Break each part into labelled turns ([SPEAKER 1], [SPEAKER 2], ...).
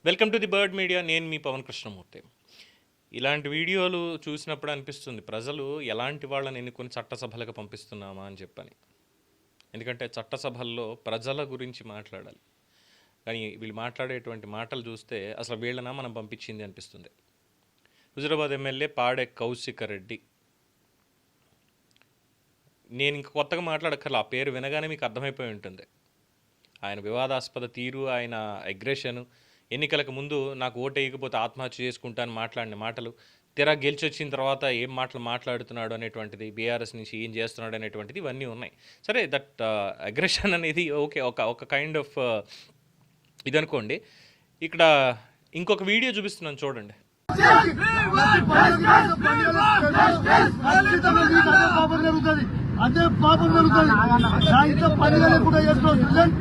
[SPEAKER 1] Welcome to the bird media. నేను మీ పవన్ కృష్ణమూర్తి. ఇలాంటి వీడియోలు చూసినప్పుడు అనిపిస్తుంది ప్రజలు ఎలాంటి వాళ్ళని ఎన్నుకొని చట్టసభలకు పంపిస్తున్నామా అని చెప్పని. ఎందుకంటే చట్టసభల్లో ప్రజల గురించి మాట్లాడాలి, కానీ వీళ్ళు మాట్లాడేటువంటి మాటలు చూస్తే అసలు వీళ్ళనా మనం పంపించింది అనిపిస్తుంది. హుజురాబాద్ ఎమ్మెల్యే పాడే కౌశిక్ రెడ్డి. నేను ఇంక కొత్తగా మాట్లాడక్కర్లా, ఆ పేరు వినగానే మీకు అర్థమైపోయి ఉంటుంది. ఆయన వివాదాస్పద తీరు, ఆయన అగ్రెషను, ఎన్నికలకు ముందు నాకు ఓటు వేయకపోతే ఆత్మహత్య చేసుకుంటాను మాట్లాడిన మాటలు, తీరా గెలిచి వచ్చిన తర్వాత ఏం మాటలు మాట్లాడుతున్నాడు అనేటువంటిది, బీఆర్ఎస్ నుంచి ఏం చేస్తున్నాడు అనేటువంటిది ఇవన్నీ ఉన్నాయి. సరే, దట్ అగ్రెషన్ అనేది ఓకే, ఒక కైండ్ ఆఫ్ ఇది అనుకోండి. ఇక్కడ ఇంకొక వీడియో చూపిస్తున్నాను చూడండి.
[SPEAKER 2] అదే పాపం జరుగుతుంది. సాయంత్రం 10 కూడా చేస్తున్నాం.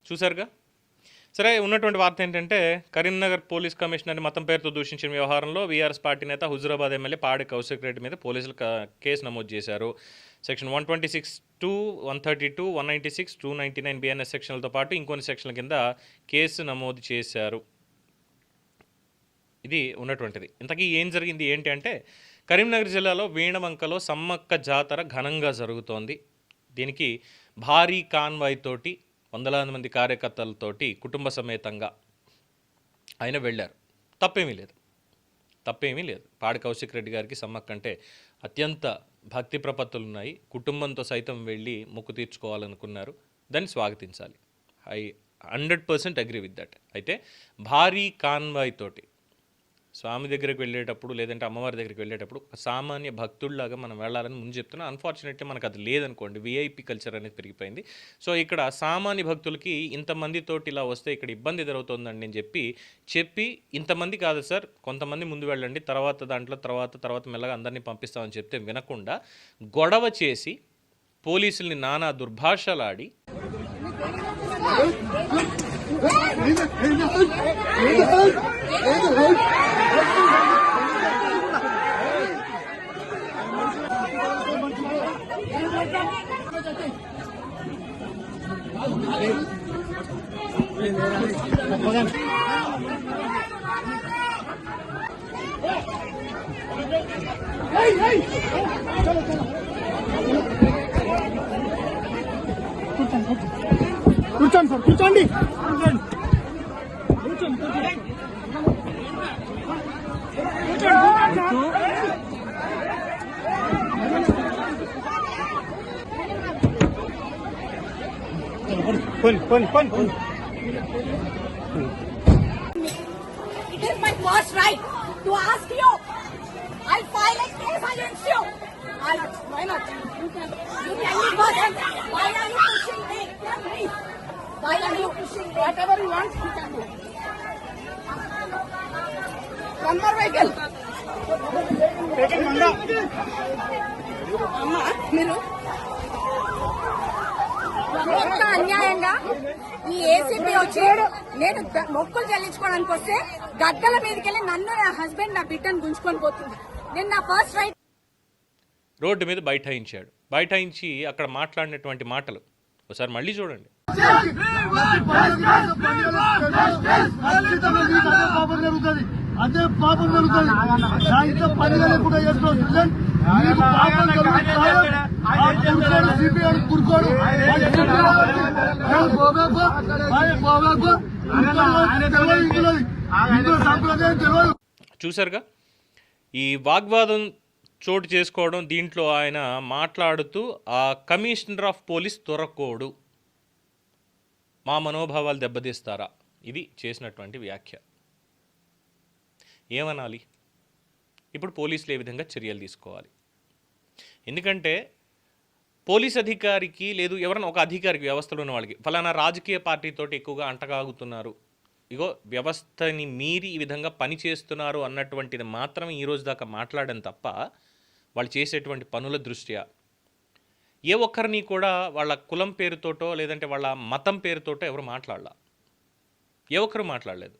[SPEAKER 1] చూసారుగా. సరే, ఉన్నటువంటి వార్త ఏంటంటే కరీంనగర్ పోలీస్ కమిషనర్ని మతం పేరుతో దూషించిన వ్యవహారంలో వీఆర్ఎస్ పార్టీ నేత హుజురాబాద్ ఎమ్మెల్యే పాడే కౌశిక్ రెడ్డి మీద పోలీసులు కేసు నమోదు చేశారు. సెక్షన్ 126(2), 132, 196, 299 బిఎన్ఎస్ సెక్షన్లతో పాటు ఇంకొన్ని సెక్షన్ల కింద కేసు నమోదు చేశారు. ఇది ఉన్నటువంటిది. ఇంతకీ ఏం జరిగింది ఏంటి అంటే, కరీంనగర్ జిల్లాలో వీణవంకలో సమ్మక్క జాతర ఘనంగా జరుగుతోంది. దీనికి భారీ కాన్వాయ్ తోటి వందలాది మంది కార్యకర్తలతోటి కుటుంబ సమేతంగా ఆయన వెళ్ళారు. తప్పేమీ లేదు. పాడి కౌశిక్ రెడ్డి గారికి సమ్మక్క అంటే అత్యంత భక్తి ప్రపత్తులు ఉన్నాయి. కుటుంబంతో సైతం వెళ్ళి మొక్కు తీర్చుకోవాలనుకున్నారు. దాన్ని స్వాగతించాలి. I 100% agree with that. అయితే భారీ కాన్వాయ్ తోటి స్వామి దగ్గరికి వెళ్ళేటప్పుడు, లేదంటే అమ్మవారి దగ్గరికి వెళ్ళేటప్పుడు ఒక సామాన్య భక్తుల్లాగా మనం వెళ్ళాలని ముందు చెప్తున్నా. అన్ఫార్చునేట్లీ మనకు అది లేదనుకోండి, విఐపి కల్చర్ అనేది పెరిగిపోయింది. సో ఇక్కడ సామాన్య భక్తులకి ఇంతమందితోటి ఇలా వస్తే ఇక్కడ ఇబ్బంది ఎదురవుతుందండి అని చెప్పి ఇంతమంది కాదు సార్, కొంతమంది ముందు వెళ్ళండి, తర్వాత మెల్లగా అందరినీ పంపిస్తామని చెప్తే వినకుండా గొడవ చేసి పోలీసుల్ని నానా దుర్భాషలాడి
[SPEAKER 2] కూర్చోండి సార్, కూర్చోండి.
[SPEAKER 3] It is my first right to ask you. I'll file a case against you. Why not? You tell me first. Why are you pushing me? Tell me. Why are you pushing me? Whatever you want, you can do. One more vehicle. అమ్మా, మీరు ఎంత అన్యాయంగా ఈ ACP వచ్చి నేను మొక్కులు చెల్లించుకోవడానికి వస్తే గద్దల మీదకి వెళ్ళి నన్ను, నా హస్బెండ్, నా బిడ్డను గుంజుకొని పోతుంది. నేను నా ఫస్ట్ రైట్
[SPEAKER 1] రోడ్డు మీద బైఠాయించి అక్కడ మాట్లాడినటువంటి మాటలు ఒకసారి మళ్ళీ చూడండి.
[SPEAKER 2] అదే పాపం జరుగుతుంది. సాయంత్రం 10 కూడా చేస్తున్నాం.
[SPEAKER 1] చూసారుగా ఈ వాగ్వాదం చోటు చేసుకోవడం. దీంట్లో ఆయన మాట్లాడుతూ ఆ కమిషనర్ ఆఫ్ పోలీస్ తొరకోడు, మా మనోభావాలు దెబ్బతీస్తారా, ఇది చేసినటువంటి వ్యాఖ్య. ఏమనాలి ఇప్పుడు? పోలీసులు ఏ విధంగా చర్యలు తీసుకోవాలి? ఎందుకంటే పోలీస్ అధికారికి లేదు, ఎవరైనా ఒక అధికారికి, వ్యవస్థలో ఉన్న వాళ్ళకి ఫలానా రాజకీయ పార్టీతోటి ఎక్కువగా అంటగాగుతున్నారు, ఇగో వ్యవస్థని మీరి ఈ విధంగా పనిచేస్తున్నారు అన్నటువంటిది మాత్రమే ఈరోజు దాకా మాట్లాడని తప్ప వాళ్ళు చేసేటువంటి పనుల దృష్ట్యా ఏ ఒక్కరిని కూడా వాళ్ళ కులం పేరుతోటో లేదంటే వాళ్ళ మతం పేరుతోటో ఎవరు మాట్లాడలా. ఏ ఒక్కరు మాట్లాడలేదు.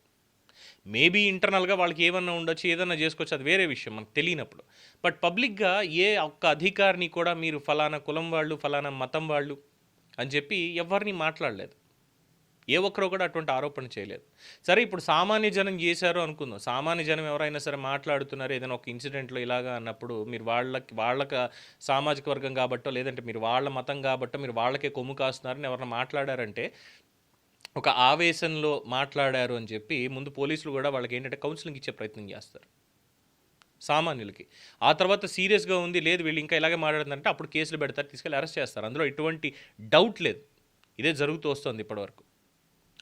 [SPEAKER 1] మేబీ ఇంటర్నల్గా వాళ్ళకి ఏమన్నా ఉండొచ్చు, ఏదన్నా చేసుకోవచ్చు, అది వేరే విషయం మనకు తెలియనప్పుడు. బట్ పబ్లిక్గా ఏ ఒక్క అధికారిని కూడా మీరు ఫలానా కులం వాళ్ళు, ఫలానా మతం వాళ్ళు అని చెప్పి ఎవరిని మాట్లాడలేదు. ఏ ఒక్కరూ కూడా అటువంటి ఆరోపణ చేయలేదు. సరే, ఇప్పుడు సామాన్య జనం చేశారు అనుకుందాం. సామాన్య జనం ఎవరైనా సరే మాట్లాడుతున్నారు ఏదైనా ఒక ఇన్సిడెంట్లో ఇలాగా అన్నప్పుడు, మీరు వాళ్ళకి సామాజిక వర్గం కాబట్టో, లేదంటే మీరు వాళ్ళ మతం కాబట్టో మీరు వాళ్ళకే కొమ్ము కాస్తున్నారని ఎవరైనా మాట్లాడారంటే, ఒక ఆవేశంలో మాట్లాడారు అని చెప్పి ముందు పోలీసులు కూడా వాళ్ళకి ఏంటంటే కౌన్సిలింగ్ ఇచ్చే ప్రయత్నం చేస్తారు సామాన్యులకి. ఆ తర్వాత సీరియస్గా ఉంది, లేదు వీళ్ళు ఇంకా ఇలాగే మాట్లాడుతుందంటే అప్పుడు కేసులు పెడతారు, తీసుకెళ్ళి అరెస్ట్ చేస్తారు. అందులో ఎటువంటి డౌట్ లేదు. ఇదే జరుగుతూ వస్తుంది ఇప్పటివరకు.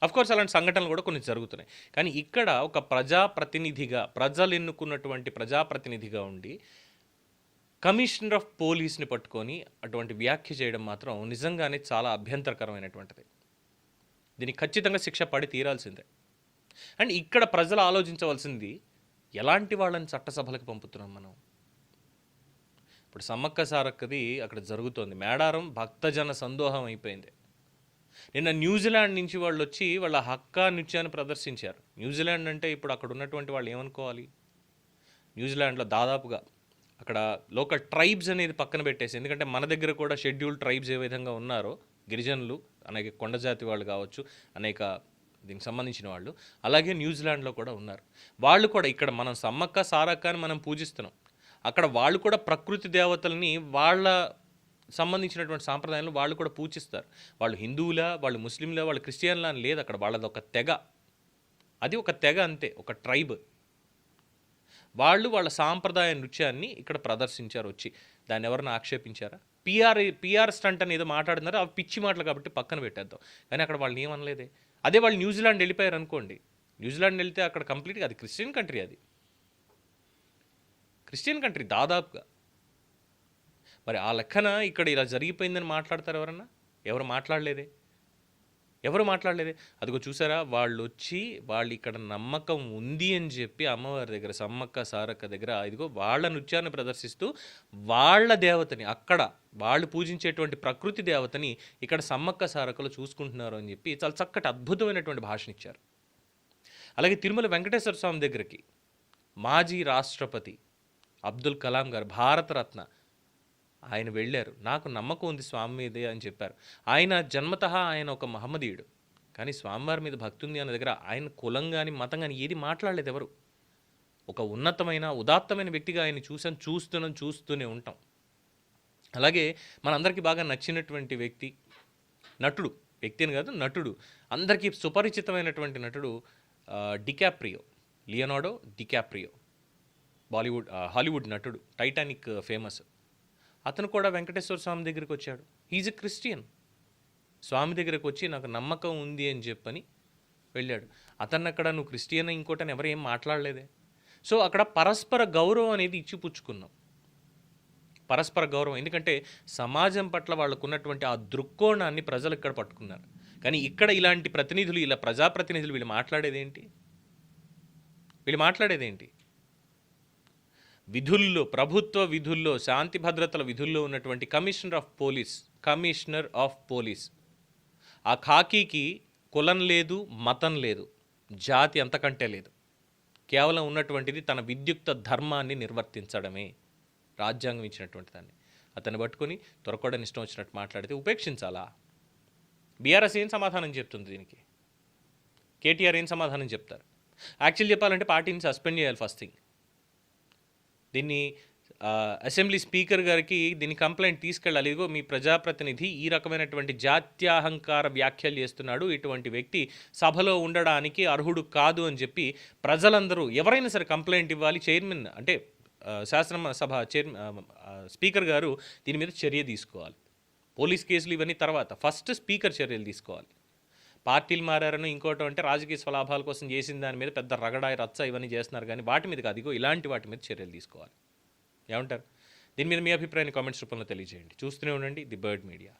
[SPEAKER 1] అఫ్కోర్స్ అలాంటి సంఘటనలు కూడా కొన్ని జరుగుతున్నాయి. కానీ ఇక్కడ ఒక ప్రజాప్రతినిధిగా, ప్రజలు ఎన్నుకున్నటువంటి ప్రజాప్రతినిధిగా ఉండి కమిషనర్ ఆఫ్ పోలీస్ని పట్టుకొని అటువంటి వ్యాఖ్య చేయడం మాత్రం నిజంగానే చాలా అభ్యంతరకరమైనటువంటిది. దీనికి ఖచ్చితంగా శిక్ష పడి తీరాల్సిందే. అండ్ ఇక్కడ ప్రజలు ఆలోచించవలసింది, ఎలాంటి వాళ్ళని చట్టసభలకు పంపుతున్నాం మనం. ఇప్పుడు సమ్మక్క సారక్కది అక్కడ జరుగుతోంది. మేడారం భక్తజన సందోహం అయిపోయింది. నిన్న న్యూజిలాండ్ నుంచి వాళ్ళు వచ్చి వాళ్ళ హక్కా నృత్యాన్ని ప్రదర్శించారు. న్యూజిలాండ్ అంటే ఇప్పుడు అక్కడ ఉన్నటువంటి వాళ్ళు ఏమనుకోవాలి? న్యూజిలాండ్లో దాదాపుగా అక్కడ లోకల్ ట్రైబ్స్ అనేది పక్కన పెట్టేసి, ఎందుకంటే మన దగ్గర కూడా షెడ్యూల్డ్ ట్రైబ్స్ ఏ విధంగా ఉన్నారో, గిరిజనులు అనేక కొండజాతి వాళ్ళు కావచ్చు, అనేక దీనికి సంబంధించిన వాళ్ళు, అలాగే న్యూజిలాండ్లో కూడా ఉన్నారు. వాళ్ళు కూడా ఇక్కడ మనం సమ్మక్క సారక్క అని మనం పూజిస్తున్నాం, అక్కడ వాళ్ళు కూడా ప్రకృతి దేవతల్ని వాళ్ళ సంబంధించినటువంటి సాంప్రదాయాలను వాళ్ళు కూడా పూజిస్తారు. వాళ్ళు హిందువులా, వాళ్ళు ముస్లింలా, వాళ్ళు క్రిస్టియన్లా అని లేదు. అక్కడ వాళ్ళది ఒక తెగ, అది ఒక తెగ అంతే, ఒక ట్రైబ్. వాళ్ళు వాళ్ళ సాంప్రదాయ నృత్యాన్ని ఇక్కడ ప్రదర్శించారు వచ్చి. దాన్ని ఎవరైనా ఆక్షేపించారా? పిఆర్ స్టంట్ అని ఏదో మాట్లాడుతున్నారు, అవి పిచ్చి మాటలు కాబట్టి పక్కన పెట్టేద్దాం. కానీ అక్కడ వాళ్ళని ఏమనలేదే. అదే వాళ్ళు న్యూజిలాండ్ వెళ్ళిపోయారు అనుకోండి, న్యూజిలాండ్ వెళ్తే అక్కడ కంప్లీట్గా అది క్రిస్టియన్ కంట్రీ, అది క్రిస్టియన్ కంట్రీ దాదాపుగా. మరి ఆ లెక్కన ఇక్కడ ఇలా జరిగిపోయిందని మాట్లాడతారు ఎవరన్నా? ఎవరు మాట్లాడలేదే. అదిగో చూసారా, వాళ్ళు వచ్చి వాళ్ళు ఇక్కడ నమ్మకం ఉంది అని చెప్పి అమ్మవారి దగ్గర, సమ్మక్క సారక్క దగ్గర, ఇదిగో వాళ్ళ నృత్యాన్ని ప్రదర్శిస్తూ వాళ్ళ దేవతని, అక్కడ వాళ్ళు పూజించేటువంటి ప్రకృతి దేవతని ఇక్కడ సమ్మక్క సారక్కలు చూసుకుంటున్నారు అని చెప్పి చాలా చక్కటి అద్భుతమైనటువంటి భాషనిచ్చారు. అలాగే తిరుమల వెంకటేశ్వర స్వామి దగ్గరికి మాజీ రాష్ట్రపతి అబ్దుల్ కలాం గారు, భారతరత్న, ఆయన వెళ్ళారు. నాకు నమ్మకం ఉంది స్వామి మీదే అని చెప్పారు. ఆయన జన్మతః ఆయన ఒక మహమ్మదీయుడు, కానీ స్వామివారి మీద భక్తి ఉంది అన్న దగ్గర ఆయన కులం కానీ మతం కానీ ఏది మాట్లాడలేదు ఎవరు. ఒక ఉన్నతమైన ఉదాత్తమైన వ్యక్తిగా ఆయన చూస్తూనే ఉంటాం. అలాగే మనందరికీ బాగా నచ్చినటువంటి వ్యక్తి, నటుడు, వ్యక్తి అని కాదు నటుడు, అందరికీ సుపరిచితమైనటువంటి నటుడు డికాప్రియో, లియోనార్డో డికాప్రియో, హాలీవుడ్ నటుడు, టైటానిక్ ఫేమస్. అతను కూడా వెంకటేశ్వర స్వామి దగ్గరికి వచ్చాడు. He's a Christian. స్వామి దగ్గరకు వచ్చి నాకు నమ్మకం ఉంది అని చెప్పని వెళ్ళాడు. అతన్ని అక్కడ నువ్వు క్రిస్టియన్ ఇంకోటని ఎవరు ఏం మాట్లాడలేదే. సో అక్కడ పరస్పర గౌరవం అనేది ఇచ్చిపుచ్చుకున్నాం. పరస్పర గౌరవం, ఎందుకంటే సమాజం పట్ల వాళ్ళకున్నటువంటి ఆ దృక్కోణాన్ని ప్రజలు ఇక్కడ పట్టుకున్నారు. కానీ ఇక్కడ ఇలాంటి ప్రతినిధులు, ఇలా ప్రజాప్రతినిధులు వీళ్ళు మాట్లాడేదేంటి? విధుల్లో, ప్రభుత్వ విధుల్లో, శాంతి భద్రతల విధుల్లో ఉన్నటువంటి కమిషనర్ ఆఫ్ పోలీస్, ఆ ఖాకీకి కులం లేదు, మతం లేదు, జాతి అంతకంటే లేదు. కేవలం ఉన్నటువంటిది తన విద్యుక్త ధర్మాన్ని నిర్వర్తించడమే, రాజ్యాంగం ఇచ్చినటువంటి దాన్ని. అతన్ని పట్టుకొని త్వరకొడని ఇష్టం వచ్చినట్టు మాట్లాడితే ఉపేక్షించాలా? బీఆర్ఎస్ ఏం సమాధానం చెప్తుంది దీనికి? కేటీఆర్ ఏం సమాధానం చెప్తారు? యాక్చువల్లీ చెప్పాలంటే పార్టీని సస్పెండ్ చేయాలి ఫస్ట్ థింగ్. దీన్ని అసెంబ్లీ స్పీకర్ గారికి దీన్ని కంప్లైంట్ తీసుకెళ్ళాలి. ఇదిగో మీ ప్రజాప్రతినిధి ఈ రకమైనటువంటి జాత్యాహంకార వ్యాఖ్యలు చేస్తున్నాడు, ఇటువంటి వ్యక్తి సభలో ఉండడానికి అర్హుడు కాదు అని చెప్పి ప్రజలందరూ ఎవరైనా సరే కంప్లైంట్ ఇవ్వాలి. చైర్మన్ అంటే శాసనసభ స్పీకర్ గారు దీని మీద చర్య తీసుకోవాలి. పోలీస్ కేసులు ఇవన్నీ తర్వాత, ఫస్ట్ స్పీకర్ చర్యలు తీసుకోవాలి. పార్టీలు మారారని ఇంకోటి అంటే రాజకీయ స్వలాభాల కోసం చేసిన దాని మీద పెద్ద రగడాయి రచ్చ ఇవన్నీ చేస్తున్నారు, కానీ వాటి మీద కాదు, ఇలాంటి వాటి మీద చర్యలు తీసుకోవాలి. ఏమంటారు? దీని మీద మీ అభిప్రాయాన్ని కామెంట్స్ రూపంలో తెలియజేయండి. చూస్తూనే ఉండండి ది బర్డ్ మీడియా.